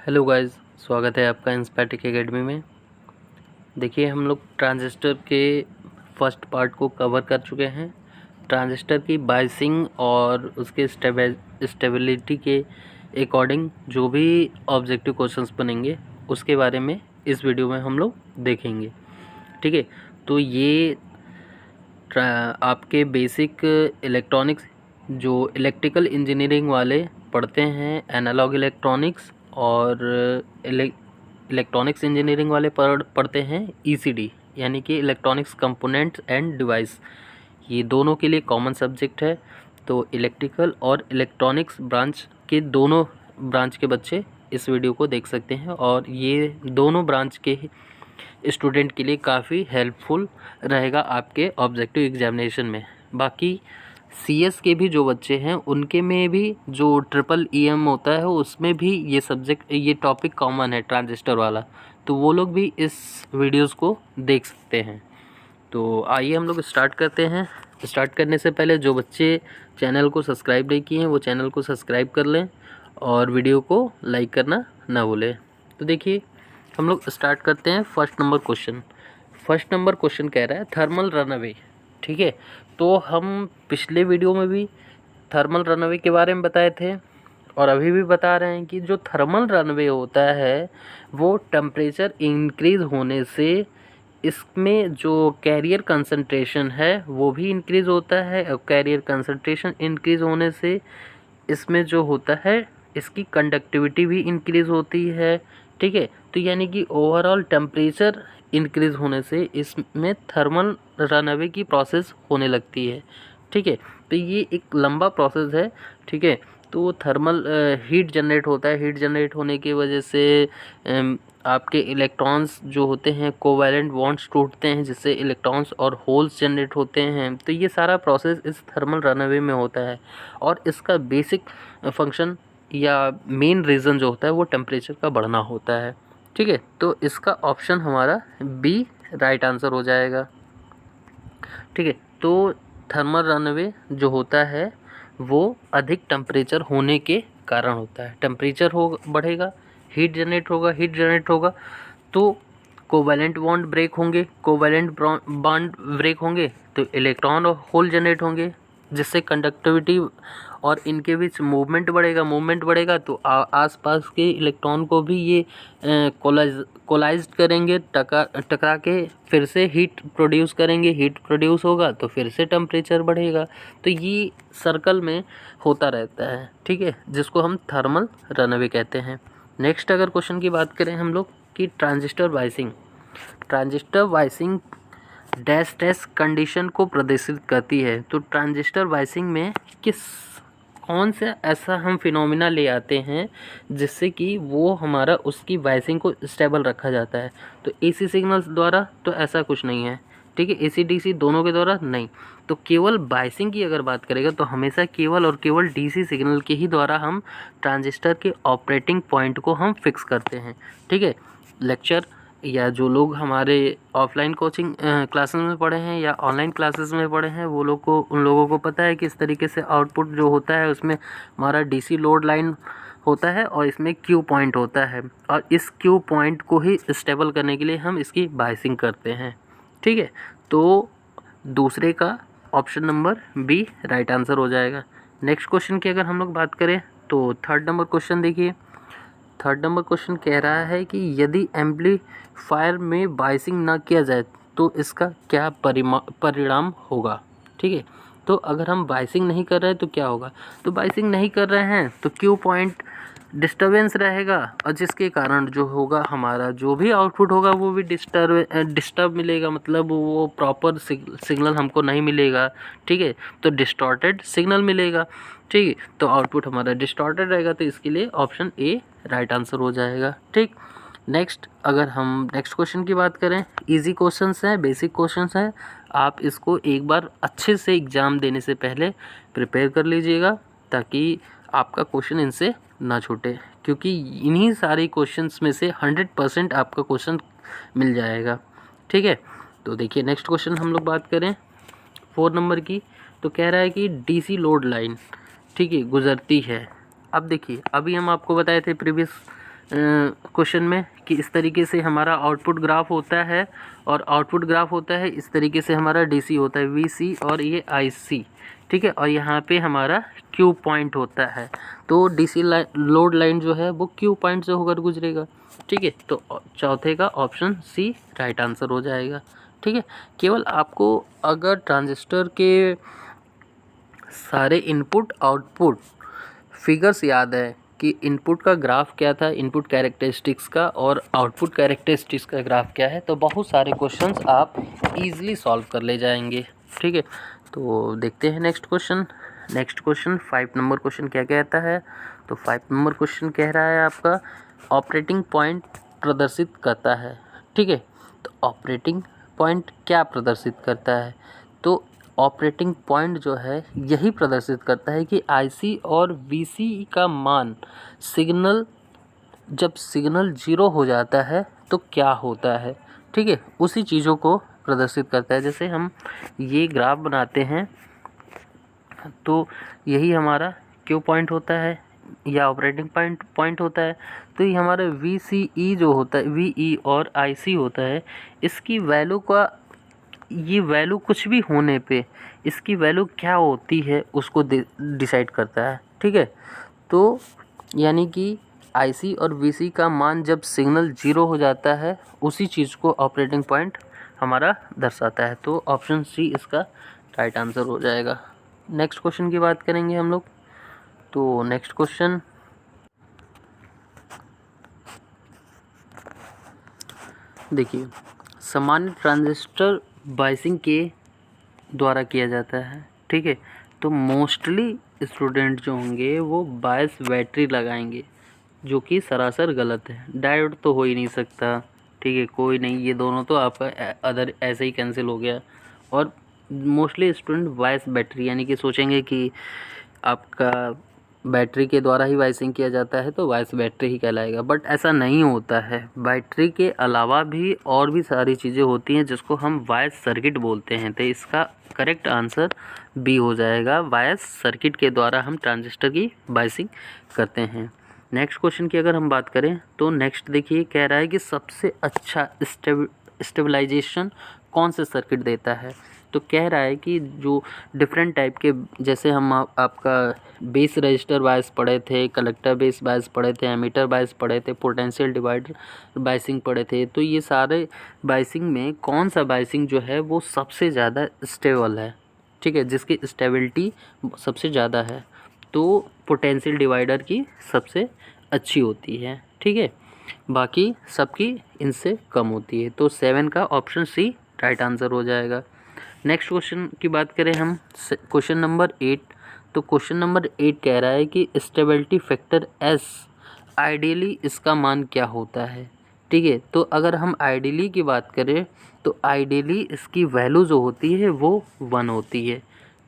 Hello guys, स्वागत है आपका इंस्पैटिक एकेडमी में। देखिए, हम लोग ट्रांजिस्टर के फर्स्ट पार्ट को कवर कर चुके हैं। ट्रांजिस्टर की बायसिंग और उसके स्टेबिलिटी के अकॉर्डिंग जो भी ऑब्जेक्टिव क्वेश्चंस बनेंगे उसके बारे में इस वीडियो में हम लोग देखेंगे। ठीक है, तो ये आपके बेसिक इलेक्ट्रॉनिक्स जो इलेक्ट्रिकल इंजीनियरिंग वाले पढ़ते हैं, एनालॉग इलेक्ट्रॉनिक्स और इलेक्ट्रॉनिक्स इंजीनियरिंग वाले पढ़ते हैं ईसीडी, यानी कि इलेक्ट्रॉनिक्स कंपोनेंट्स एंड डिवाइस। ये दोनों के लिए कॉमन सब्जेक्ट है। तो इलेक्ट्रिकल और इलेक्ट्रॉनिक्स ब्रांच के दोनों ब्रांच के बच्चे इस वीडियो को देख सकते हैं और ये दोनों ब्रांच के स्टूडेंट के लिए काफ़ी हेल्पफुल रहेगा आपके ऑब्जेक्टिव एग्जामिनेशन में। बाकी सीएस के भी जो बच्चे हैं उनके में भी जो ट्रिपल ईएम होता है उसमें भी ये टॉपिक कॉमन है, ट्रांजिस्टर वाला। तो वो लोग भी इस वीडियोस को देख सकते हैं। तो आइए हम लोग स्टार्ट करते हैं। स्टार्ट करने से पहले जो बच्चे चैनल को सब्सक्राइब नहीं किए हैं वो चैनल को सब्सक्राइब कर लें और वीडियो को लाइक करना ना भूलें। तो देखिए, हम लोग स्टार्ट करते हैं। फर्स्ट नंबर क्वेश्चन कह रहा है थर्मल रनअवे। ठीक है, तो हम पिछले वीडियो में भी थर्मल रनअवे के बारे में बताए थे और अभी भी बता रहे हैं कि जो थर्मल रनअवे होता है वो टेम्परेचर इंक्रीज़ होने से इसमें जो कैरियर कंसंट्रेशन है वो भी इंक्रीज़ होता है और कैरियर कंसंट्रेशन इंक्रीज़ होने से इसमें जो होता है इसकी कंडक्टिविटी भी इंक्रीज़ होती है। ठीक है, तो यानी कि ओवरऑल टेम्परेचर इंक्रीज़ होने से इसमें थर्मल रनअवे की प्रोसेस होने लगती है। ठीक है, तो ये एक लंबा प्रोसेस है। ठीक है, तो थर्मल हीट जनरेट होता है। हीट जनरेट होने की वजह से आपके इलेक्ट्रॉन्स जो होते हैं कोवैलेंट बॉन्ड्स टूटते हैं जिससे इलेक्ट्रॉन्स और होल्स जनरेट होते हैं। तो ये सारा प्रोसेस इस थर्मल रनअवे में होता है और इसका बेसिक फंक्शन या मेन रीज़न जो होता है वो टेम्परेचर का बढ़ना होता है। ठीक है, तो इसका ऑप्शन हमारा बी राइट आंसर हो जाएगा। ठीक है, तो थर्मल रनअवे जो होता है वो अधिक टेम्परेचर होने के कारण होता है। टेम्परेचर बढ़ेगा, हीट जनरेट होगा तो कोवैलेंट बॉन्ड ब्रेक होंगे तो इलेक्ट्रॉन और होल जनरेट होंगे जिससे कंडक्टिविटी और इनके बीच मूवमेंट बढ़ेगा तो आसपास के इलेक्ट्रॉन को भी ये कोलाइज करेंगे, टकरा के फिर से हीट प्रोड्यूस करेंगे। हीट प्रोड्यूस होगा तो फिर से टेम्परेचर बढ़ेगा। तो ये सर्कल में होता रहता है। ठीक है, जिसको हम थर्मल रनअवे कहते हैं। नेक्स्ट अगर क्वेश्चन की बात करें हम लोग कि ट्रांजिस्टर वाइसिंग डैश कंडीशन को प्रदर्शित करती है। तो ट्रांजिस्टर वाइसिंग में कौन से ऐसा हम फिनोमिना ले आते हैं जिससे कि वो हमारा उसकी वाइसिंग को स्टेबल रखा जाता है। तो एसी सिग्नल्स द्वारा तो ऐसा कुछ नहीं है। ठीक है, एसी डीसी दोनों के द्वारा नहीं। तो केवल बाइसिंग की अगर बात करेगा तो हमेशा केवल डीसी सिग्नल के ही द्वारा हम ट्रांजिस्टर के ऑपरेटिंग पॉइंट को हम फिक्स करते हैं। ठीक है, लेक्चर या जो लोग हमारे ऑफलाइन कोचिंग क्लासेस में पढ़े हैं या ऑनलाइन क्लासेस में पढ़े हैं उन लोगों को पता है कि इस तरीके से आउटपुट जो होता है उसमें हमारा डीसी लोड लाइन होता है और इसमें क्यू पॉइंट होता है और इस क्यू पॉइंट को ही स्टेबल करने के लिए हम इसकी बाइसिंग करते हैं। ठीक है, तो दूसरे का option number b right answer हो जाएगा। नेक्स्ट क्वेश्चन की अगर हम लोग बात करें तो थर्ड नंबर क्वेश्चन देखिए। थर्ड नंबर क्वेश्चन कह रहा है कि यदि एम्पलीफायर में बाइसिंग ना किया जाए तो इसका क्या परिणाम होगा। ठीक है, तो अगर हम बाइसिंग नहीं कर रहे हैं तो क्या होगा। तो बाइसिंग नहीं कर रहे हैं तो क्यू पॉइंट डिस्टर्बेंस रहेगा और जिसके कारण जो होगा हमारा जो भी आउटपुट होगा वो भी डिस्टर्ब मिलेगा, मतलब वो प्रॉपर सिग्नल हमको नहीं मिलेगा। ठीक है, तो डिस्टॉर्टेड सिग्नल मिलेगा। ठीक है, तो आउटपुट हमारा डिस्टॉर्टेड रहेगा तो इसके लिए ऑप्शन ए राइट आंसर हो जाएगा। ठीक, नेक्स्ट अगर हम नेक्स्ट क्वेश्चन की बात करें, इजी क्वेश्चंस हैं, बेसिक क्वेश्चंस हैं। आप इसको एक बार अच्छे से एग्ज़ाम देने से पहले प्रिपेयर कर लीजिएगा ताकि आपका क्वेश्चन इनसे ना छूटे, क्योंकि इन्हीं सारे क्वेश्चंस में से 100% आपका क्वेश्चन मिल जाएगा। ठीक है, तो देखिए नेक्स्ट क्वेश्चन हम लोग बात करें 4 नंबर की। तो कह रहा है कि डीसी लोड लाइन ठीक है गुजरती है। अब देखिए, अभी हम आपको बताए थे प्रीवियस क्वेश्चन में कि इस तरीके से हमारा आउटपुट ग्राफ होता है और आउटपुट ग्राफ होता है इस तरीके से हमारा डीसी होता है वीसी और ये आईसी, ठीक है, और यहाँ पे हमारा क्यू पॉइंट होता है। तो डीसी लोड लाइन जो है वो क्यू पॉइंट से होकर गुजरेगा, ठीक है। तो चौथे का ऑप्शन सी राइट आंसर हो जाएगा, ठीक है। केवल आपको अगर ट्रांजिस्टर के सारे इनपुट आउटपुट फिगर्स याद है कि इनपुट का ग्राफ क्या था, इनपुट कैरेक्टरिस्टिक्स का, और आउटपुट कैरेक्टरिस्टिक्स का ग्राफ क्या है, तो बहुत सारे क्वेश्चंस आप इजीली सॉल्व कर ले जाएंगे, ठीक है। तो देखते हैं next question. Next question 5 number question क्या कहता है। तो 5 नंबर क्वेश्चन कह रहा है आपका ऑपरेटिंग पॉइंट प्रदर्शित करता है, ठीक है। तो ऑपरेटिंग पॉइंट क्या प्रदर्शित करता है, तो ऑपरेटिंग पॉइंट जो है यही प्रदर्शित करता है कि आईसी और वीसी का मान जब सिग्नल 0 हो जाता है तो क्या होता है, ठीक है, उसी चीज़ों को प्रदर्शित करता है। जैसे हम ये ग्राफ बनाते हैं तो यही हमारा क्यू पॉइंट होता है या ऑपरेटिंग पॉइंट होता है। तो ये हमारा VCE जो होता है, VE और IC होता है, इसकी वैल्यू का ये वैल्यू कुछ भी होने पे इसकी वैल्यू क्या होती है उसको डिसाइड करता है, ठीक है। तो यानी कि IC और VC का मान जब सिग्नल 0 हो जाता है उसी चीज़ को ऑपरेटिंग पॉइंट हमारा दर्शाता है। तो ऑप्शन सी इसका राइट आंसर हो जाएगा। नेक्स्ट क्वेश्चन की बात करेंगे हम लोग। तो नेक्स्ट क्वेश्चन देखिए, सामान्य ट्रांजिस्टर बायसिंग के द्वारा किया जाता है, ठीक है। तो मोस्टली स्टूडेंट जो होंगे वो बायस बैटरी लगाएंगे, जो कि सरासर गलत है। डायोड तो हो ही नहीं सकता, ठीक है, कोई नहीं, ये दोनों तो आपका अदर ऐसे ही कैंसिल हो गया। और मोस्टली स्टूडेंट बायस बैटरी यानी कि सोचेंगे कि आपका बैटरी के द्वारा ही वाइसिंग किया जाता है तो वाइस बैटरी ही कहलाएगा, बट ऐसा नहीं होता है। बैटरी के अलावा भी और भी सारी चीज़ें होती हैं जिसको हम वाइस सर्किट बोलते हैं। तो इसका करेक्ट आंसर बी हो जाएगा, वाइस सर्किट के द्वारा हम ट्रांजिस्टर की वाइसिंग करते हैं। नेक्स्ट क्वेश्चन की अगर हम बात करें तो नेक्स्ट देखिए, कह रहा है कि सबसे अच्छा स्टेबलाइजेशन कौन से सर्किट देता है। तो कह रहा है कि जो डिफरेंट टाइप के, जैसे हम आपका बेस रजिस्टर बायस पढ़े थे, कलेक्टर बेस बायस पढ़े थे, एमीटर बायस पढ़े थे, पोटेंशियल डिवाइडर बायसिंग पढ़े थे। तो ये सारे बायसिंग में कौन सा बायसिंग जो है वो सबसे ज़्यादा स्टेबल है, ठीक है, जिसकी स्टेबिलिटी सबसे ज़्यादा है, तो पोटेंशियल डिवाइडर की सबसे अच्छी होती है, ठीक है, बाकी सबकी इनसे कम होती है। तो 7 का ऑप्शन सी राइट आंसर हो जाएगा। नेक्स्ट क्वेश्चन की बात करें हम, क्वेश्चन नंबर 8। तो क्वेश्चन नंबर 8 कह रहा है कि स्टेबिलिटी फैक्टर एस आइडियली इसका मान क्या होता है, ठीक है। तो अगर हम आइडियली की बात करें तो आइडियली इसकी वैल्यू जो होती है वो 1 होती है,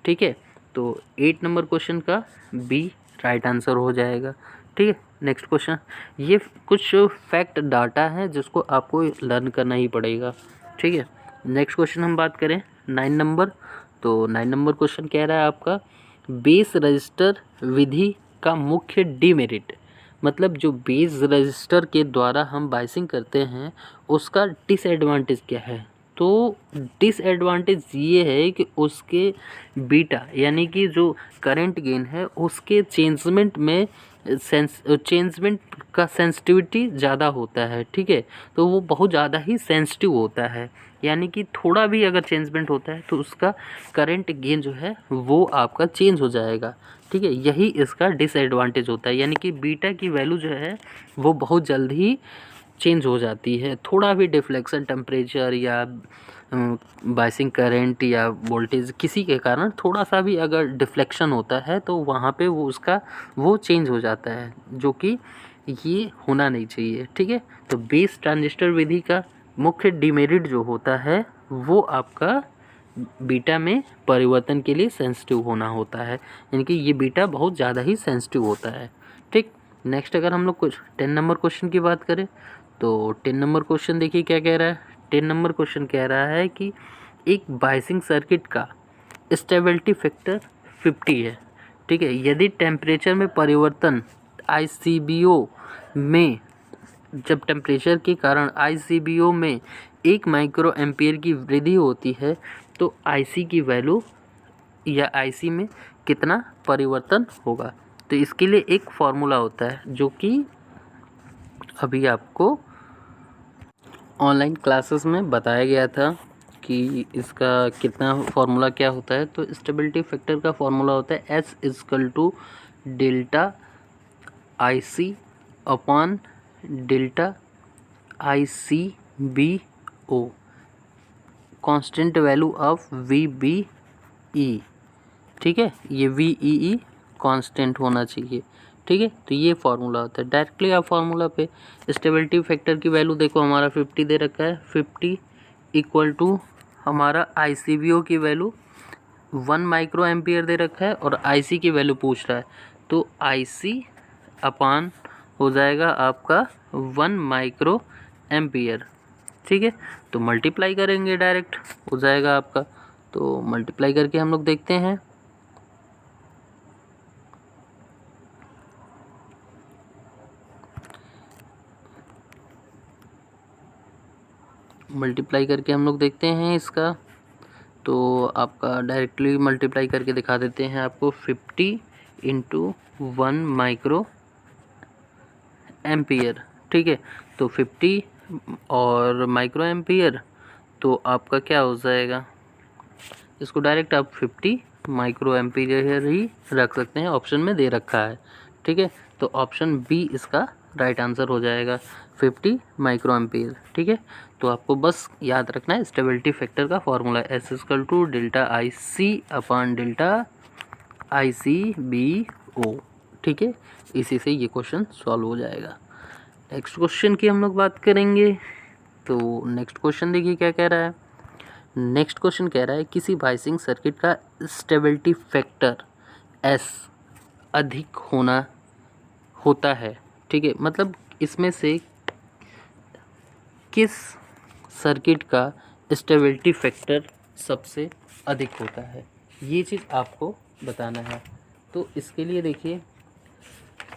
ठीक है। तो 8 नंबर क्वेश्चन का बी राइट आंसर हो जाएगा, ठीक है। नेक्स्ट क्वेश्चन, ये कुछ फैक्ट डाटा है जिसको आपको लर्न करना ही पड़ेगा, ठीक है। नेक्स्ट क्वेश्चन हम बात करें 9 नंबर। तो 9 नंबर क्वेश्चन कह रहा है आपका बेस रजिस्टर विधि का मुख्य डिमेरिट, मतलब जो बेस रजिस्टर के द्वारा हम बायसिंग करते हैं उसका डिसएडवांटेज क्या है। तो डिसएडवांटेज ये है कि उसके बीटा यानी कि जो करंट गेन है उसके चेंजमेंट में चेंजमेंट का सेंसिटिविटी ज़्यादा होता है, ठीक है। तो वो बहुत ज़्यादा ही सेंसिटिव होता है, यानी कि थोड़ा भी अगर चेंजमेंट होता है तो उसका करंट गेन जो है वो आपका चेंज हो जाएगा, ठीक है। यही इसका डिसएडवांटेज होता है, यानी कि बीटा की वैल्यू जो है वो बहुत जल्द ही चेंज हो जाती है। थोड़ा भी डिफ्लेक्शन टेम्परेचर या बायसिंग करंट या वोल्टेज किसी के कारण थोड़ा सा भी अगर डिफ्लेक्शन होता है तो वहाँ पे वो चेंज हो जाता है, जो कि ये होना नहीं चाहिए, ठीक है। तो बेस ट्रांजिस्टर विधि का मुख्य डिमेरिट जो होता है वो आपका बीटा में परिवर्तन के लिए सेंसिटिव होना होता है, यानी कि ये बीटा बहुत ज़्यादा ही सेंसिटिव होता है, ठीक। नेक्स्ट अगर हम लोग कुछ 10 नंबर क्वेश्चन की बात करें तो 10 नंबर क्वेश्चन देखिए क्या कह रहा है। 10 नंबर क्वेश्चन कह रहा है कि एक बायसिंग सर्किट का स्टेबिलिटी फैक्टर 50 है, ठीक है, यदि टेम्परेचर में परिवर्तन ICBO में जब टेम्परेचर के कारण ICBO में 1 माइक्रो एम्पियर की वृद्धि होती है तो IC की वैल्यू या IC में कितना परिवर्तन होगा। तो इसके लिए एक फॉर्मूला होता है जो कि अभी आपको ऑनलाइन क्लासेस में बताया गया था कि इसका कितना फॉर्मूला क्या होता है। तो स्टेबिलिटी फैक्टर का फॉर्मूला होता है S delta IC upon delta ICBO, constant value of VBE। ठीक है, ये VEE कांस्टेंट होना चाहिए। ठीक है, तो ये फार्मूला होता है। डायरेक्टली आप फार्मूला पे स्टेबिलिटी फैक्टर की वैल्यू देखो, हमारा 50 दे रखा है, 50 इक्वल टू हमारा ICBO की वैल्यू 1 माइक्रो एम्पियर दे रखा है और IC की वैल्यू पूछ रहा है, तो IC अपान हो जाएगा आपका 1 माइक्रो एम्पियर। ठीक है, तो मल्टीप्लाई करेंगे, डायरेक्ट हो जाएगा आपका। तो मल्टीप्लाई करके हम लोग देखते हैं। मल्टीप्लाई करके हम लोग देखते हैं इसका, तो आपका डायरेक्टली मल्टीप्लाई करके दिखा देते हैं आपको। 50 इंटू 1 माइक्रो एम्पियर। ठीक है, तो 50 और माइक्रो एम्पियर, तो आपका क्या हो जाएगा, इसको डायरेक्ट आप 50 माइक्रो एम्पियर ही रख सकते हैं, ऑप्शन में दे रखा है। ठीक है, तो ऑप्शन बी इसका राइट आंसर हो जाएगा, 50 माइक्रो एम्पियर। ठीक है, तो आपको बस याद रखना है स्टेबिलिटी फैक्टर का formula S delta IC upon delta ICBO। ठीक है, इसी से ये क्वेश्चन सॉल्व हो जाएगा। नेक्स्ट क्वेश्चन की हम लोग बात करेंगे। तो नेक्स्ट क्वेश्चन देखिए क्या कह रहा है। नेक्स्ट क्वेश्चन कह रहा है किसी बायसिंग सर्किट का स्टेबिलिटी फैक्टर S अधिक होता है। ठीक है, मतलब इसमें से किस सर्किट का स्टेबिलिटी फैक्टर सबसे अधिक होता है, ये चीज़ आपको बताना है। तो इसके लिए देखिए,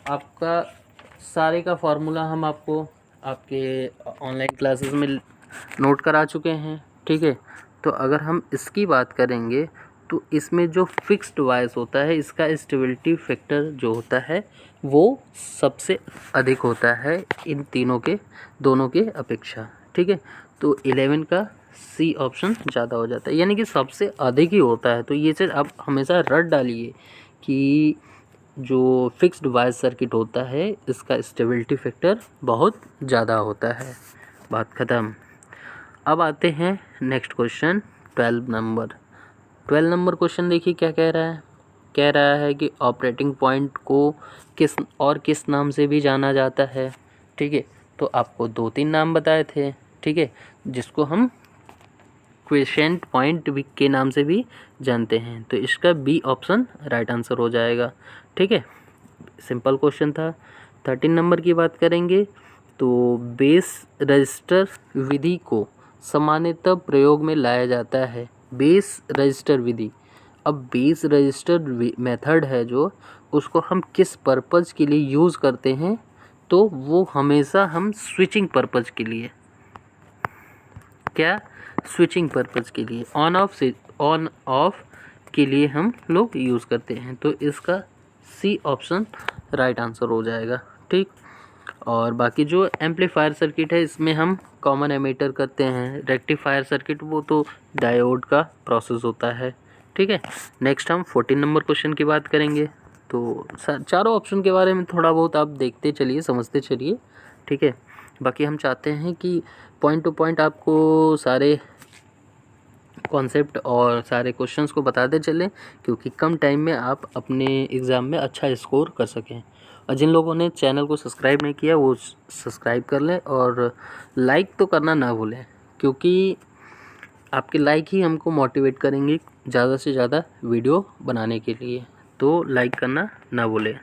आपका सारे का फॉर्मूला हम आपको आपके ऑनलाइन क्लासेस में नोट करा चुके हैं। ठीक है, तो अगर हम इसकी बात करेंगे तो इसमें जो फिक्स्ड वाइज होता है, इसका स्टेबिलिटी फैक्टर जो होता है वो सबसे अधिक होता है इन दोनों के अपेक्षा। ठीक है, तो 11 का C ऑप्शन ज़्यादा हो जाता है, यानी कि सबसे अधिक ही होता है। तो ये चीज़ आप हमेशा रट डालिए कि जो फिक्स्ड वाइज सर्किट होता है इसका स्टेबिलिटी फैक्टर बहुत ज़्यादा होता है। बात ख़त्म। अब आते हैं नेक्स्ट क्वेश्चन 12 नंबर क्वेश्चन देखिए क्या कह रहा है कि ऑपरेटिंग पॉइंट को किस नाम से भी जाना जाता है। ठीक है, तो आपको 2-3 नाम बताए थे। ठीक है, जिसको हम क्वेशेंट पॉइंट के नाम से भी जानते हैं, तो इसका बी ऑप्शन राइट आंसर हो जाएगा। ठीक है, सिंपल क्वेश्चन था। 13 नंबर की बात करेंगे तो बेस रजिस्टर विधि को सामान्यतः प्रयोग में लाया जाता है। बेस रजिस्टर विधि, अब बेस रजिस्टर मेथड है जो, उसको हम किस पर्पज़ के लिए यूज़ करते हैं, तो वो हमेशा हम स्विचिंग पर्पज़ के लिए, स्विचिंग पर्पज़ के लिए, ऑन ऑफ के लिए हम लोग यूज़ करते हैं। तो इसका C ऑप्शन राइट आंसर हो जाएगा। ठीक, और बाकी जो एम्पलीफायर सर्किट है इसमें हम कॉमन एमीटर करते हैं। रेक्टिफायर सर्किट वो तो डायोड का प्रोसेस होता है। ठीक है, नेक्स्ट हम 14 नंबर क्वेश्चन की बात करेंगे। तो चारों ऑप्शन के बारे में थोड़ा बहुत आप देखते चलिए, समझते चलिए। ठीक है, बाकी हम चाहते हैं कि पॉइंट टू पॉइंट आपको सारे कॉन्सेप्ट और सारे क्वेश्चंस को बताते चलें, क्योंकि कम टाइम में आप अपने एग्ज़ाम में अच्छा स्कोर कर सकें। और जिन लोगों ने चैनल को सब्सक्राइब नहीं किया वो सब्सक्राइब कर लें और लाइक तो करना ना भूलें, क्योंकि आपके लाइक ही हमको मोटिवेट करेंगे ज़्यादा से ज़्यादा वीडियो बनाने के लिए। तो लाइक करना ना भूलें।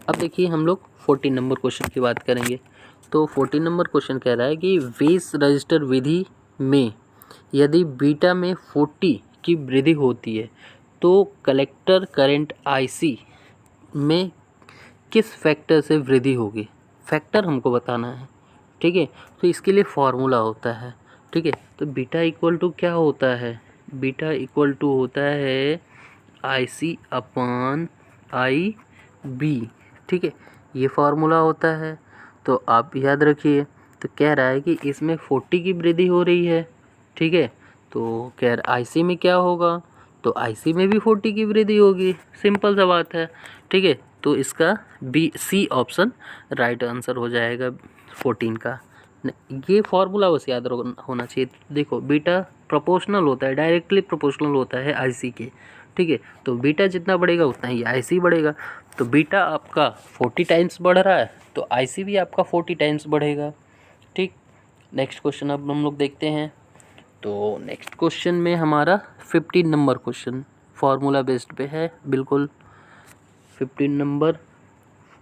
अब देखिए हम लोग 14 नंबर क्वेश्चन की बात करेंगे। तो 14 नंबर क्वेश्चन कह रहा है कि बेस रजिस्टर विधि में यदि बीटा में 40 की वृद्धि होती है तो कलेक्टर करंट IC में किस फैक्टर से वृद्धि होगी। फैक्टर हमको बताना है। ठीक है। तो इसके लिए फार्मूला होता है, ठीक है। तो बीटा इक्वल टू क्या होता है, बीटा इक्वल टू होता है IC अपॉन IB, ठीक है, ये फार्मूला होता है। तो आप याद रखिए, तो कह रहा है कि इसमें 40 की वृद्धि हो रही है, ठीक है। तो कह रहा IC में क्या होगा, तो IC में भी 40 की वृद्धि होगी, सिंपल सा बात है, ठीक है। तो इसका C ऑप्शन राइट आंसर हो जाएगा 14 का। ये फॉर्मूला बस याद होना चाहिए। देखो बीटा प्रोपोर्शनल होता है, डायरेक्टली प्रोपोर्शनल होता है IC के, ठीक है। तो बीटा जितना बढ़ेगा उतना ही IC बढ़ेगा। तो बीटा आपका 40 टाइम्स बढ़ रहा है तो IC भी आपका 40 टाइम्स बढ़ेगा, ठीक। नेक्स्ट क्वेश्चन अब हम लोग देखते हैं। तो नेक्स्ट क्वेश्चन में हमारा 15 नंबर क्वेश्चन फार्मूला बेस्ड पे है, बिल्कुल 15 नंबर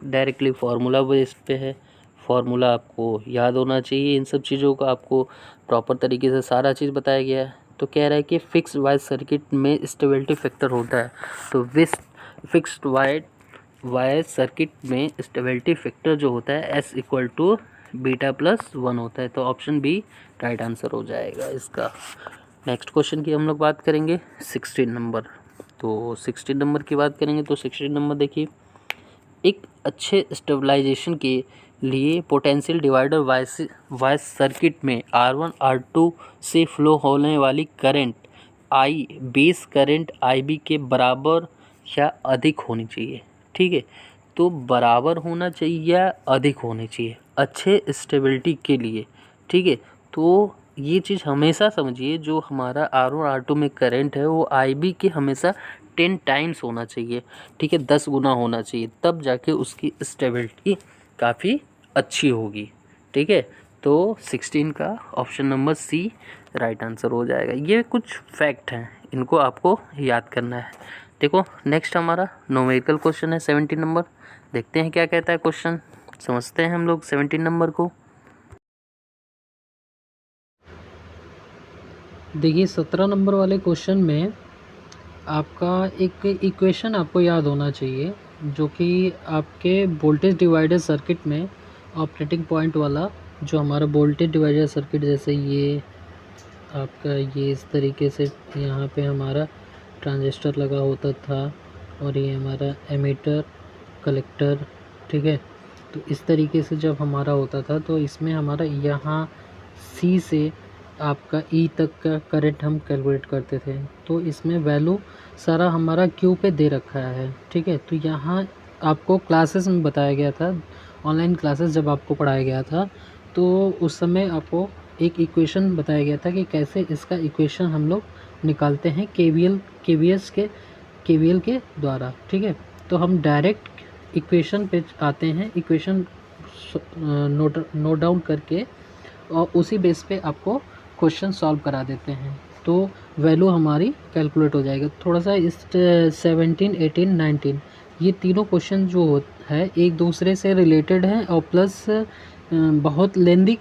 डायरेक्टली फार्मूला बेस्ड पे है। फार्मूला आपको याद होना चाहिए, इन सब चीज़ों का आपको प्रॉपर तरीके से सारा चीज़ बताया गया है। तो कह रहा है कि फिक्स वाइज सर्किट में स्टेबिलिटी फैक्टर होता है, तो फिक्स्ड वाइज सर्किट में स्टेबिलिटी फैक्टर जो होता है S equal to beta plus 1 होता है। तो ऑप्शन बी राइट आंसर हो जाएगा इसका। नेक्स्ट क्वेश्चन की हम लोग बात करेंगे 16 नंबर। तो 16 नंबर की बात करेंगे तो 16 नंबर देखिए, एक अच्छे स्टेबलाइजेशन के लिए पोटेंशियल डिवाइडर वाइज सर्किट में R1 R2 से फ्लो होने वाली current I base current IB के बराबर या अधिक होनी चाहिए, ठीक है। तो बराबर होना चाहिए या अधिक होनी चाहिए अच्छे स्टेबिलिटी के लिए, ठीक है। तो ये चीज़ हमेशा समझिए, जो हमारा R1 R2 में करंट है वो IB के हमेशा 10 टाइम्स होना चाहिए, ठीक है, 10 गुना होना चाहिए, तब जाके उसकी स्टेबिलिटी काफ़ी अच्छी होगी, ठीक है। तो 16 का option number C right answer हो जाएगा। ये कुछ फैक्ट हैं, इनको आपको याद करना है। देखो नेक्स्ट हमारा न्यूमेरिकल क्वेश्चन है 17 नंबर, देखते हैं क्या कहता है क्वेश्चन, समझते हैं हम लोग 17 नंबर को। देखिए 17 नंबर वाले क्वेश्चन में आपका एक इक्वेशन आपको याद होना चाहिए, जो कि आपके वोल्टेज डिवाइडर सर्किट में ऑपरेटिंग पॉइंट वाला, जो हमारा वोल्टेज डिवाइडर सर्किट, जैसे ये आपका ये इस तरीके से यहाँ पे हमारा ट्रांजिस्टर लगा होता था और ये हमारा एमीटर कलेक्टर, ठीक है। तो इस तरीके से जब हमारा होता था तो इसमें हमारा यहाँ C से आपका E तक का करंट हम कैलकुलेट करते थे। तो इसमें वैल्यू सारा हमारा Q पे दे रखा है, ठीक है। तो यहाँ आपको क्लासेस में बताया गया था, ऑनलाइन क्लासेस जब आपको पढ़ाया गया था, तो उस समय आपको एक इक्वेशन बताया गया था कि कैसे इसका इक्वेशन हम लोग निकालते हैं KVL के द्वारा, ठीक है। तो हम डायरेक्ट इक्वेशन पे आते हैं, इक्वेशन नोट डाउन करके और उसी बेस पे आपको क्वेश्चन सॉल्व करा देते हैं, तो वैल्यू हमारी कैलकुलेट हो जाएगा। थोड़ा सा इस 17, 18, 19 ये तीनों क्वेश्चन जो है एक दूसरे से रिलेटेड हैं और प्लस बहुत लेंदी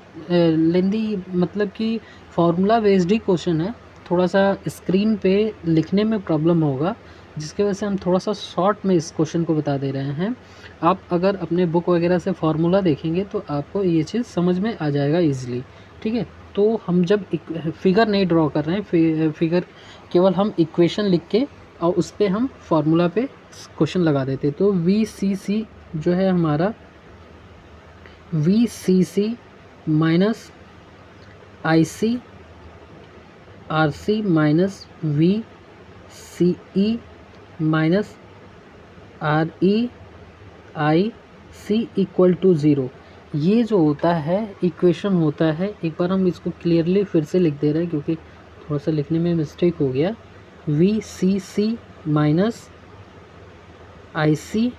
मतलब कि फार्मूला बेस्ड ही क्वेश्चन है। थोड़ा सा स्क्रीन पे लिखने में प्रॉब्लम होगा, जिसकी वजह से हम थोड़ा सा शॉर्ट में इस क्वेश्चन को बता दे रहे हैं। आप अगर अपने बुक वगैरह से फार्मूला देखेंगे तो आपको ये चीज़ समझ में आ जाएगा ईजिली, ठीक है। तो हम जब फिगर नहीं ड्रॉ कर रहे हैं, फिगर केवल हम इक्वेशन लिख के और उस पर हम फार्मूला पे क्वेश्चन लगा देते। तो VCC जो है हमारा VCC minus IC RC minus VCE minus RE IC equal to 0, ये जो होता है इक्वेशन होता है। एक बार हम इसको क्लियरली फिर से लिख दे रहे हैं क्योंकि थोड़ा सा लिखने में मिस्टेक हो गया। VCC minus IC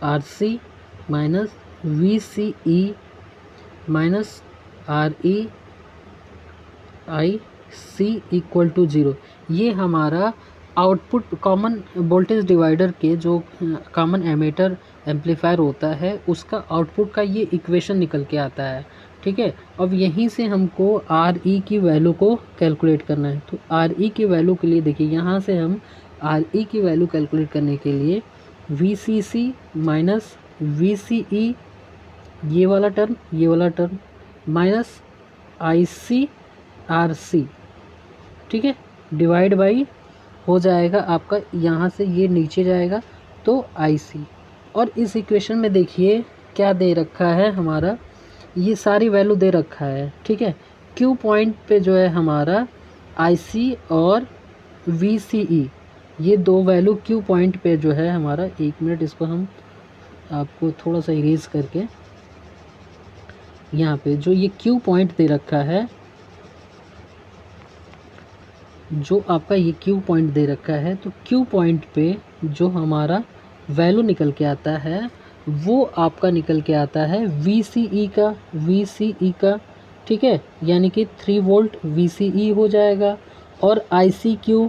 RC minus VCE minus RE IC equal to 0, ये हमारा आउटपुट कॉमन वोल्टेज डिवाइडर के जो कॉमन एमीटर एम्पलीफायर होता है उसका आउटपुट का ये इक्वेशन निकल के आता है, ठीक है। अब यहीं से हमको RE की वैल्यू को कैलकुलेट करना है। तो RE की वैल्यू के लिए देखिए, यहाँ से हम RE की वैल्यू कैलकुलेट करने के लिए VCC माइनस VCE, ये वाला टर्म माइनस IC/RC, ठीक है, डिवाइड बाई हो जाएगा आपका, यहाँ से ये नीचे जाएगा तो IC। और इस इक्वेशन में देखिए क्या दे रखा है हमारा, ये सारी वैल्यू दे रखा है, ठीक है। Q पॉइंट पे जो है हमारा IC और VCE, ये दो वैल्यू Q पॉइंट पे जो है हमारा, 1 मिनट इसको हम आपको थोड़ा सा इरेज करके, यहाँ पे जो ये Q पॉइंट दे रखा है, जो आपका ये Q पॉइंट दे रखा है, तो Q पॉइंट पे जो हमारा वैल्यू निकल के आता है वो आपका निकल के आता है VCE का, ठीक है, यानी कि 3 वोल्ट VCE हो जाएगा। और ICQ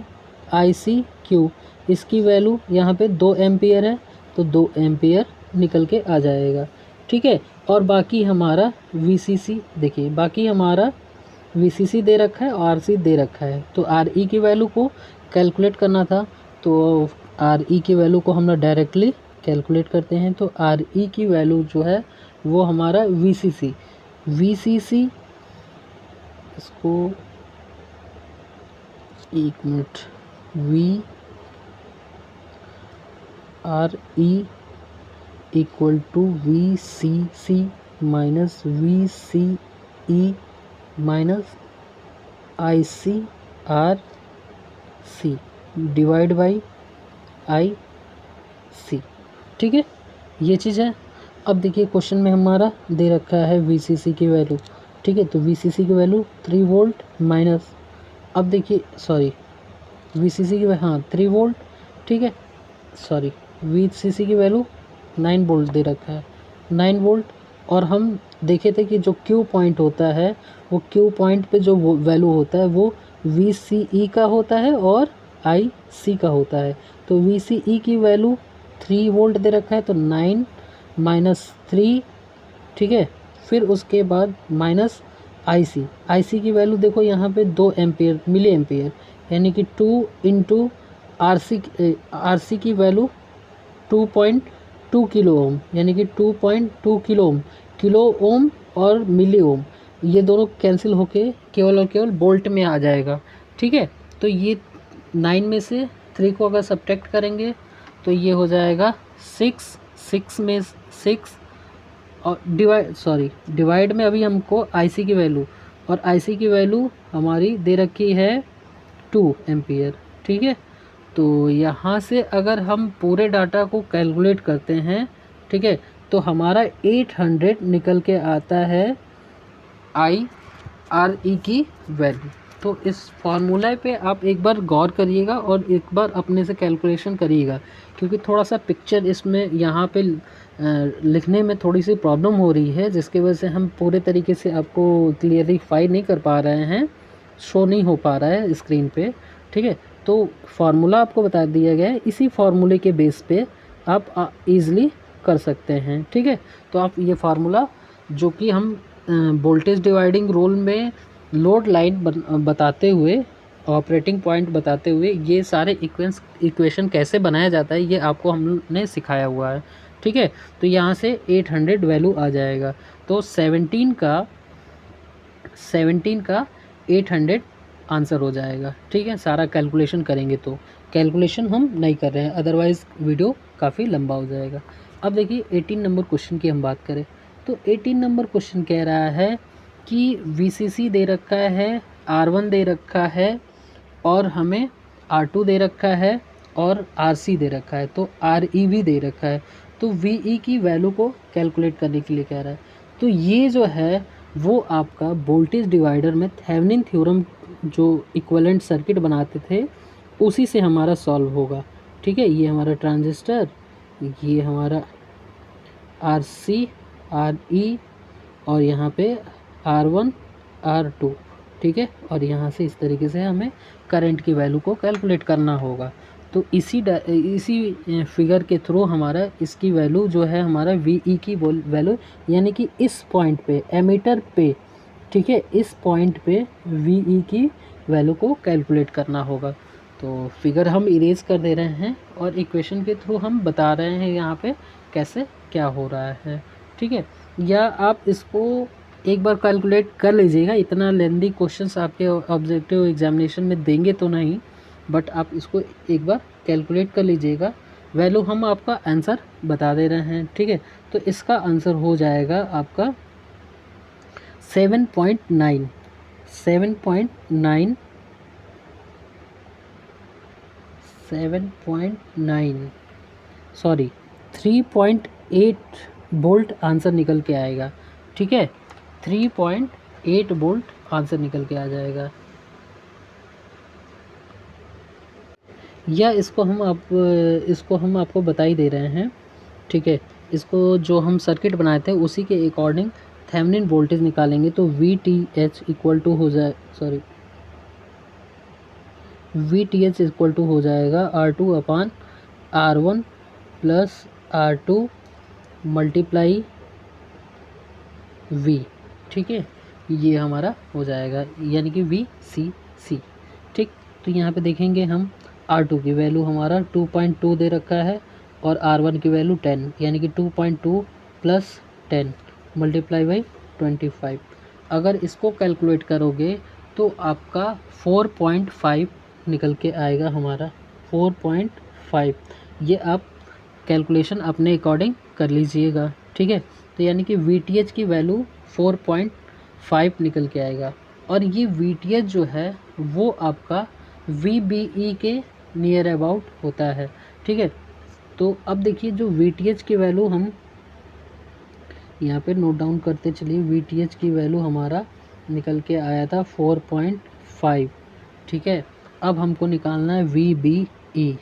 इसकी वैल्यू यहाँ पे 2 एम्पियर है, तो 2 एम्पियर निकल के आ जाएगा, ठीक है। और बाकी हमारा VCC, देखिए बाकी हमारा VCC दे रखा है और RC दे रखा है, तो RE की वैल्यू को कैलकुलेट करना था, तो RE की वैल्यू को हम लोग डायरेक्टली कैलकुलेट करते हैं। तो RE की वैल्यू जो है वो हमारा VCC इसको 1 minute, RE equal to VCC minus VCE minus ICRC divide by IC, ठीक है, ये चीज़ है। अब देखिए क्वेश्चन में हमारा दे रखा है VCC की वैल्यू, ठीक है, तो VCC की वैल्यू 3 वोल्ट माइनस, अब देखिए सॉरी VCC की हाँ 3 वोल्ट, ठीक है, सॉरी VCC की वैल्यू 9 वोल्ट दे रखा है, 9 वोल्ट। और हम देखे थे कि जो Q पॉइंट होता है वो Q पॉइंट पे जो वैल्यू होता है वो VCE का होता है और IC का होता है। तो VCE की वैल्यू 3 वोल्ट दे रखा है, तो 9 माइनस 3, ठीक है, फिर उसके बाद माइनस IC की वैल्यू देखो यहाँ पे 2 एम्पियर मिली एम्पियर, यानी कि 2 इंटू RC की वैल्यू 2.2 किलो ओम, यानी कि 2.2 किलो ओम और मिली ओम, ये दोनों कैंसिल होके केवल और केवल वोल्ट में आ जाएगा, ठीक है। तो ये 9 में से 3 को अगर सब्ट्रैक्ट करेंगे तो ये हो जाएगा 6 में 6, और डिवाइड में अभी हमको IC की वैल्यू, और IC की वैल्यू हमारी दे रखी है 2 एम्पियर, ठीक है। तो यहाँ से अगर हम पूरे डाटा को कैलकुलेट करते हैं, ठीक है, तो हमारा 800 निकल के आता है IRE की वैल्यू। तो इस फार्मूला पे आप एक बार गौर करिएगा और एक बार अपने से कैलकुलेशन करिएगा, क्योंकि थोड़ा सा पिक्चर इसमें यहाँ पे लिखने में थोड़ी सी प्रॉब्लम हो रही है, जिसकी वजह से हम पूरे तरीके से आपको क्लियरिफाई नहीं कर पा रहे हैं, शो नहीं हो पा रहा है स्क्रीन पे, ठीक है। तो फार्मूला आपको बता दिया गया है, इसी फार्मूले के बेस पे आप ईज़िली कर सकते हैं, ठीक है। तो आप ये फार्मूला जो कि हम वोल्टेज डिवाइडिंग रूल में लोड लाइन बताते हुए, ऑपरेटिंग पॉइंट बताते हुए, ये सारे इक्वेशन कैसे बनाया जाता है ये आपको हमने सिखाया हुआ है, ठीक है। तो यहाँ से 800 वैल्यू आ जाएगा, तो 17 का 800 आंसर हो जाएगा, ठीक है। सारा कैलकुलेशन करेंगे तो, कैलकुलेशन हम नहीं कर रहे हैं, अदरवाइज़ वीडियो काफ़ी लंबा हो जाएगा। अब देखिए 18 नंबर क्वेश्चन की हम बात करें तो 18 नंबर क्वेश्चन कह रहा है कि VCC दे रखा है, R1 दे रखा है और हमें R2 दे रखा है और RC दे रखा है, तो RE भी दे रखा है। तो VE की वैल्यू को कैलकुलेट करने के लिए कह रहा है। तो ये जो है वो आपका वोल्टेज डिवाइडर में थेवेनिन थ्योरम जो इक्विवेलेंट सर्किट बनाते थे उसी से हमारा सॉल्व होगा, ठीक है। ये हमारा ट्रांजिस्टर, ये हमारा RC RE और यहाँ पे R1 R2, ठीक है। और यहाँ से इस तरीके से हमें करंट की वैल्यू को कैलकुलेट करना होगा। तो इसी फिगर के थ्रू हमारा इसकी वैल्यू जो है हमारा VE की वैल्यू, यानी कि इस पॉइंट पे एमीटर पे, ठीक है, इस पॉइंट पे VE की वैल्यू को कैलकुलेट करना होगा। तो फिगर हम इरेज कर दे रहे हैं और इक्वेशन के थ्रू हम बता रहे हैं यहाँ पे कैसे क्या हो रहा है, ठीक है। या आप इसको एक बार कैलकुलेट कर लीजिएगा, इतना लेंदी क्वेश्चंस आपके ऑब्जेक्टिव एग्जामिनेशन में देंगे तो नहीं, बट आप इसको एक बार कैलकुलेट कर लीजिएगा। वैल्यू हम आपका आंसर बता दे रहे हैं, ठीक है। तो इसका आंसर हो जाएगा आपका 7.9 सॉरी 3.8 वोल्ट आंसर निकल के आएगा, ठीक है। 3.8 वोल्ट आंसर निकल के आ जाएगा। या इसको हम आपको बता ही दे रहे हैं, ठीक है। इसको जो हम सर्किट बनाए थे उसी के अकॉर्डिंग थेवेनिन वोल्टेज निकालेंगे तो VTH इक्वल टू हो जाएगा R2/R1 plus R2 multiply V, ठीक है। ये हमारा हो जाएगा यानी कि VCC, ठीक। तो यहाँ पे देखेंगे हम R2 की वैल्यू हमारा 2.2 दे रखा है और R1 की वैल्यू 10, यानी कि 2.2 प्लस 10 मल्टीप्लाई बाई 25। अगर इसको कैलकुलेट करोगे तो आपका 4.5 निकल के आएगा हमारा, 4.5। ये आप कैलकुलेशन अपने अकॉर्डिंग कर लीजिएगा, ठीक है। तो यानी कि VTH की वैल्यू 4.5 निकल के आएगा और ये VTH जो है वो आपका VBE के नियर अबाउट होता है, ठीक है। तो अब देखिए जो VTH की वैल्यू हम यहाँ पे नोट डाउन करते चलिए, VTH की वैल्यू हमारा निकल के आया था 4.5, ठीक है। अब हमको निकालना है VBE,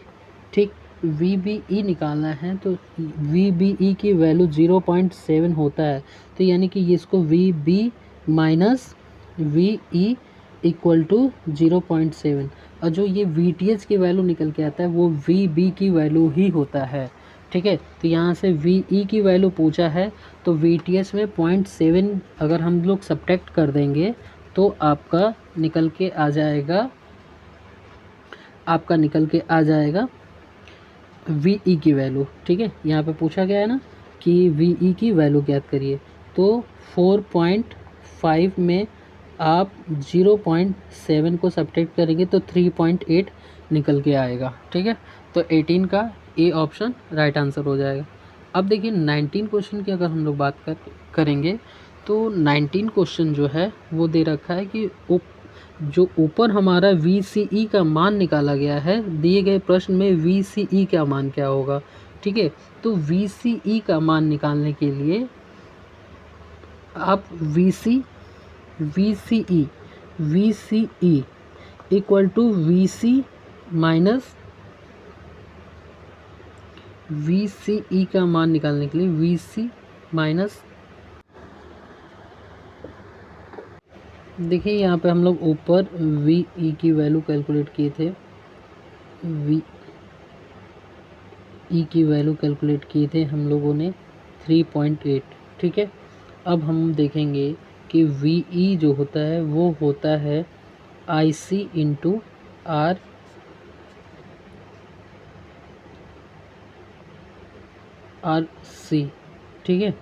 ठीक। VBE निकालना है तो VBE की वैल्यू 0.7 होता है, तो यानी कि इसको VB minus VE equal to 0.7 और जो ये VTH की वैल्यू निकल के आता है वो VB की वैल्यू ही होता है, ठीक है। तो यहाँ से VE की वैल्यू पूछा है तो VTH में 0.7 अगर हम लोग सब्ट्रैक्ट कर देंगे तो आपका निकल के आ जाएगा VE की वैल्यू, ठीक है। यहाँ पे पूछा गया है ना कि VE की वैल्यू ज्ञात करिए, तो 4.5 में आप 0.7 को सब्ट्रैक्ट करेंगे तो 3.8 निकल के आएगा, ठीक है। तो 18 का ए ऑप्शन राइट आंसर हो जाएगा। अब देखिए 19 क्वेश्चन की अगर हम लोग बात करेंगे तो 19 क्वेश्चन जो है वो दे रखा है कि जो ऊपर हमारा VCE का मान निकाला गया है, दिए गए प्रश्न में VCE का मान क्या होगा, ठीक है। तो VCE का मान निकालने के लिए आप VCE इक्वल टू VCE का मान निकालने के लिए VC माइनस, देखिए यहाँ पे हम लोग ऊपर VE की वैल्यू कैलकुलेट किए थे, VE की वैल्यू कैलकुलेट किए थे हम लोगों ने 3.8, ठीक है। अब हम देखेंगे कि VE जो होता है वो होता है IC इंटू RC, ठीक है।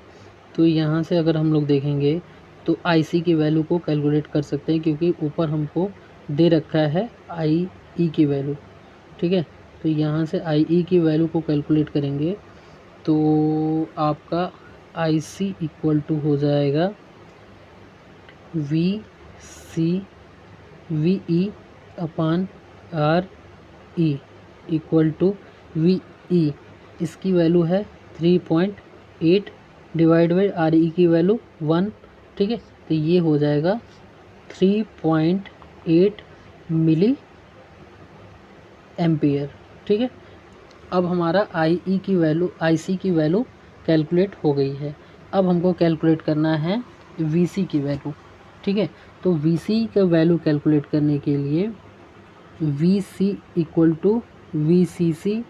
तो यहाँ से अगर हम लोग देखेंगे तो IC की वैल्यू को कैलकुलेट कर सकते हैं क्योंकि ऊपर हमको दे रखा है IE की वैल्यू, ठीक है। तो यहाँ से IE की वैल्यू को कैलकुलेट करेंगे तो आपका IC इक्वल टू हो जाएगा VE upon RE equal to VE, इसकी वैल्यू है 3.8 डिवाइड बाई RE की वैल्यू 1, ठीक है। तो ये हो जाएगा 3.8 मिली एम्पियर, ठीक है। अब हमारा IC की वैल्यू कैलकुलेट हो गई है। अब हमको कैलकुलेट करना है VC की वैल्यू, ठीक है। तो VC का वैल्यू कैलकुलेट करने के लिए VC equal to VCC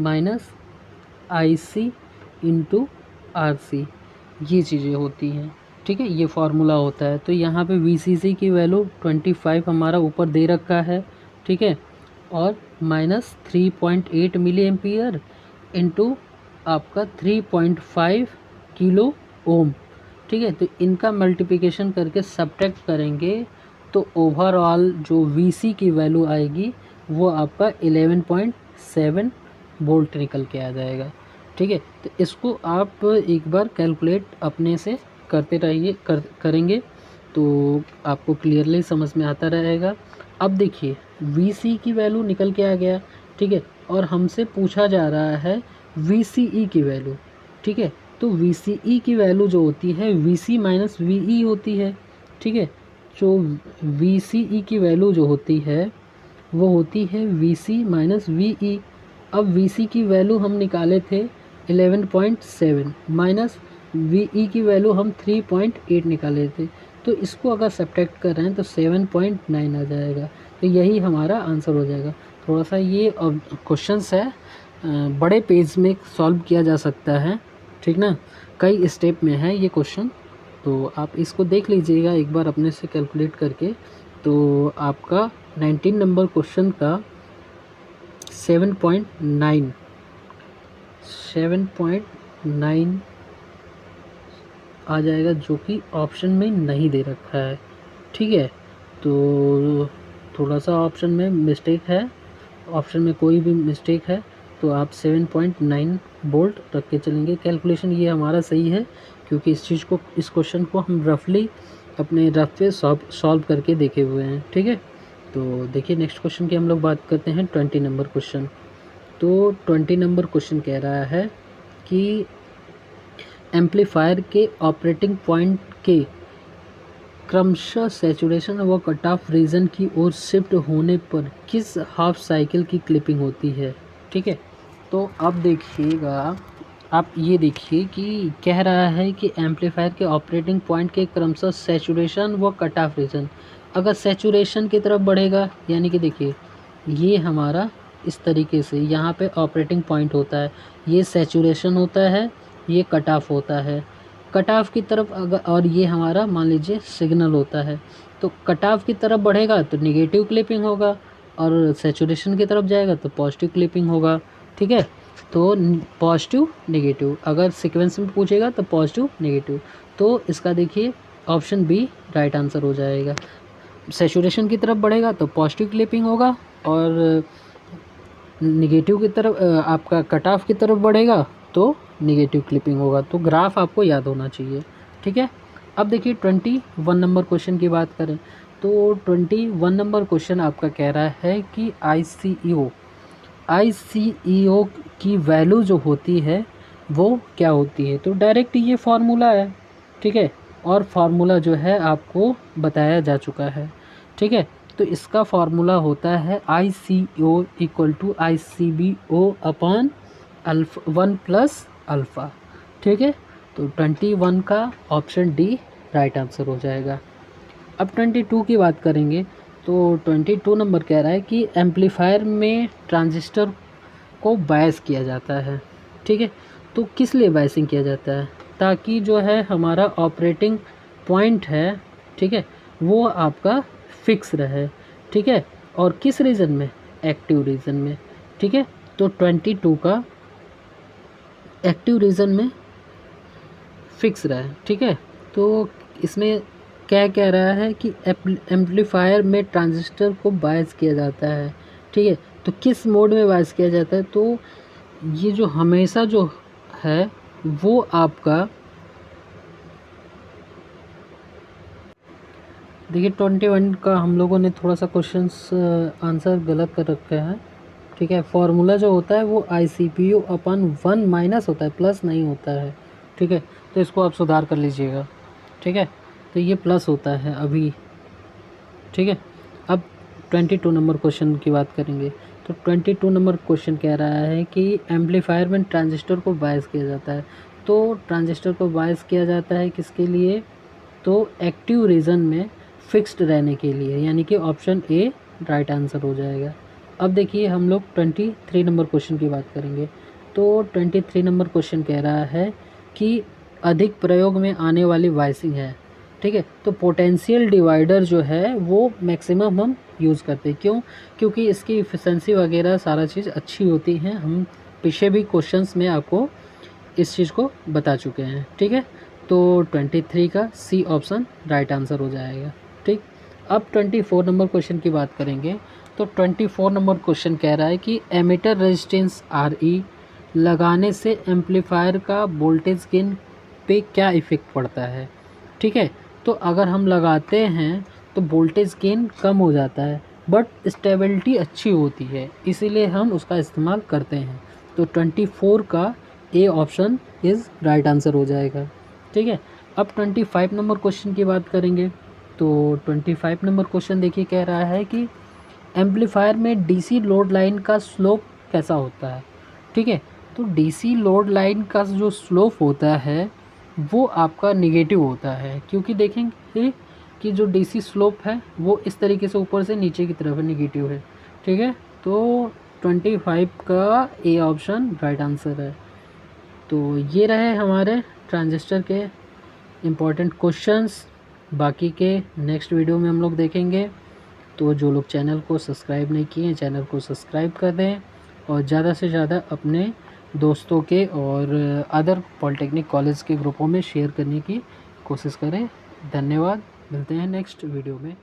minus IC into RC, ये चीज़ें होती हैं, ठीक है। ये फार्मूला होता है। तो यहाँ पे VCC की वैल्यू 25 हमारा ऊपर दे रखा है, ठीक है, और माइनस 3.8 मिली एम्पियर इंटू आपका 3.5 किलो ओम, ठीक है। तो इनका मल्टीप्लिकेशन करके सब्ट्रैक्ट करेंगे तो ओवरऑल जो VC की वैल्यू आएगी वो आपका 11.7 वोल्ट निकल के आ जाएगा। ठीक है, तो इसको आप एक बार कैलकुलेट अपने से करते रहिए, करेंगे तो आपको क्लियरली समझ में आता रहेगा। अब देखिए VC की वैल्यू निकल के आ गया, ठीक है, और हमसे पूछा जा रहा है VCE की वैल्यू। ठीक है, तो VCE की वैल्यू जो होती है VC माइनस VE होती है। ठीक है, जो VCE की वैल्यू जो होती है वो होती है VC माइनस VE। अब VC की वैल्यू हम निकाले थे 11.7 माइनस VE की वैल्यू हम 3.8 निकाले थे, तो इसको अगर सब्ट्रैक्ट कर रहे हैं तो 7.9 आ जाएगा। तो यही हमारा आंसर हो जाएगा। थोड़ा सा ये क्वेश्चंस है, बड़े पेज में सॉल्व किया जा सकता है, ठीक ना, कई स्टेप में है ये क्वेश्चन, तो आप इसको देख लीजिएगा एक बार अपने से कैलकुलेट करके। तो आपका 19 नंबर क्वेश्चन का 7.9 आ जाएगा, जो कि ऑप्शन में नहीं दे रखा है। ठीक है, तो थोड़ा सा ऑप्शन में मिस्टेक है, ऑप्शन में कोई भी मिस्टेक है तो आप 7.9 वोल्ट रख के चलेंगे। कैलकुलेशन ये हमारा सही है, क्योंकि इस क्वेश्चन को हम रफली अपने रफ पे सॉल्व करके देखे हुए हैं। ठीक है, तो देखिए नेक्स्ट क्वेश्चन की हम लोग बात करते हैं 20 नंबर क्वेश्चन। तो 20 नंबर क्वेश्चन कह रहा है कि एम्पलीफायर के ऑपरेटिंग पॉइंट के क्रमशः सैचुरेशन व कट ऑफ रीजन की ओर शिफ्ट होने पर किस हाफ साइकिल की क्लिपिंग होती है। ठीक है, तो अब देखिएगा, आप ये देखिए कि कह रहा है कि एम्पलीफायर के ऑपरेटिंग पॉइंट के क्रमशः सैचुरेशन व कट ऑफ रीजन, अगर सैचुरेशन की तरफ बढ़ेगा यानी कि देखिए ये हमारा इस तरीके से यहाँ पे ऑपरेटिंग पॉइंट होता है, ये सैचुरेशन होता है, ये कट ऑफ होता है। कट ऑफ की तरफ अगर, और ये हमारा मान लीजिए सिग्नल होता है, तो कट ऑफ की तरफ बढ़ेगा तो निगेटिव क्लिपिंग होगा और सैचुरेशन की तरफ जाएगा तो पॉजिटिव क्लिपिंग होगा। ठीक है, तो पॉजिटिव नेगेटिव, अगर सीक्वेंस में पूछेगा तो पॉजिटिव नेगेटिव, तो इसका देखिए ऑप्शन बी राइट आंसर हो जाएगा। सैचुरेशन की तरफ बढ़ेगा तो पॉजिटिव क्लिपिंग होगा और निगेटिव की तरफ आपका कट ऑफ की तरफ बढ़ेगा तो निगेटिव क्लिपिंग होगा। तो ग्राफ आपको याद होना चाहिए। ठीक है, अब देखिए 21 नंबर क्वेश्चन की बात करें तो 21 नंबर क्वेश्चन आपका कह रहा है कि ICEO की वैल्यू जो होती है वो क्या होती है। तो डायरेक्ट ये फार्मूला है, ठीक है, और फार्मूला जो है आपको बताया जा चुका है। ठीक है, तो इसका फार्मूला होता है ICO equal to ICBO upon 1 plus alpha. ठीक है, तो 21 का ऑप्शन डी राइट आंसर हो जाएगा। अब 22 की बात करेंगे तो 22 नंबर कह रहा है कि एम्पलीफायर में ट्रांजिस्टर को बायस किया जाता है। ठीक है, तो किस लिए बायसिंग किया जाता है, ताकि जो है हमारा ऑपरेटिंग पॉइंट है, ठीक है, वो आपका फिक्स रहे। ठीक है, और किस रीजन में, एक्टिव रीजन में। ठीक है, तो 22 का एक्टिव रीजन में फिक्स रहे। ठीक है, तो इसमें क्या कह रहा है कि एम्पलीफायर में ट्रांजिस्टर को बायस किया जाता है। ठीक है, तो किस मोड में बायस किया जाता है, तो ये जो हमेशा जो है वो आपका देखिए 21 का हम लोगों ने थोड़ा सा क्वेश्चंस आंसर गलत कर रखा है। ठीक है, फार्मूला जो होता है वो ICPO अपन 1 माइनस होता है, प्लस नहीं होता है। ठीक है, तो इसको आप सुधार कर लीजिएगा। ठीक है, तो ये प्लस होता है अभी। ठीक है, अब 22 नंबर क्वेश्चन की बात करेंगे तो 22 नंबर क्वेश्चन कह रहा है कि एम्पलीफायर में ट्रांजिस्टर को बायस किया जाता है। तो ट्रांजिस्टर को बायस किया जाता है किसके लिए, तो एक्टिव रीजन में फिक्स्ड रहने के लिए, यानी कि ऑप्शन ए राइट आंसर हो जाएगा। अब देखिए हम लोग 23 नंबर क्वेश्चन की बात करेंगे तो 23 नंबर क्वेश्चन कह रहा है कि अधिक प्रयोग में आने वाली वाइसिंग है। ठीक है, तो पोटेंशियल डिवाइडर जो है वो मैक्सिमम हम यूज़ करते हैं। क्यों, क्योंकि इसकी इफिशेंसी वगैरह सारा चीज़ अच्छी होती है। हम पीछे भी क्वेश्चंस में आपको इस चीज़ को बता चुके हैं। ठीक है, तो 23 का सी ऑप्शन राइट आंसर हो जाएगा। ठीक, अब 24 नंबर क्वेश्चन की बात करेंगे। तो 24 नंबर क्वेश्चन कह रहा है कि एमिटर रेजिस्टेंस RE लगाने से एम्पलीफायर का वोल्टेज गेन पे क्या इफ़ेक्ट पड़ता है। ठीक है, तो अगर हम लगाते हैं तो वोल्टेज गेन कम हो जाता है बट स्टेबिलिटी अच्छी होती है, इसीलिए हम उसका इस्तेमाल करते हैं। तो 24 का A option is right answer हो जाएगा। ठीक है, अब 25 नंबर क्वेश्चन की बात करेंगे। तो 25 नंबर क्वेश्चन देखिए, कह रहा है कि एम्पलीफायर में डीसी लोड लाइन का स्लोप कैसा होता है। ठीक है, तो डीसी लोड लाइन का जो स्लोप होता है वो आपका निगेटिव होता है, क्योंकि देखेंगे कि जो डीसी स्लोप है वो इस तरीके से ऊपर से नीचे की तरफ निगेटिव है। ठीक है, तो 25 का ए ऑप्शन राइट आंसर है। तो ये रहे हमारे ट्रांजिस्टर के इम्पोर्टेंट क्वेश्चंस। बाकी के नेक्स्ट वीडियो में हम लोग देखेंगे। तो जो लोग चैनल को सब्सक्राइब नहीं किए हैं, चैनल को सब्सक्राइब कर दें और ज़्यादा से ज़्यादा अपने दोस्तों के और अदर पॉलिटेक्निक कॉलेज के ग्रुपों में शेयर करने की कोशिश करें। धन्यवाद, मिलते हैं नेक्स्ट वीडियो में।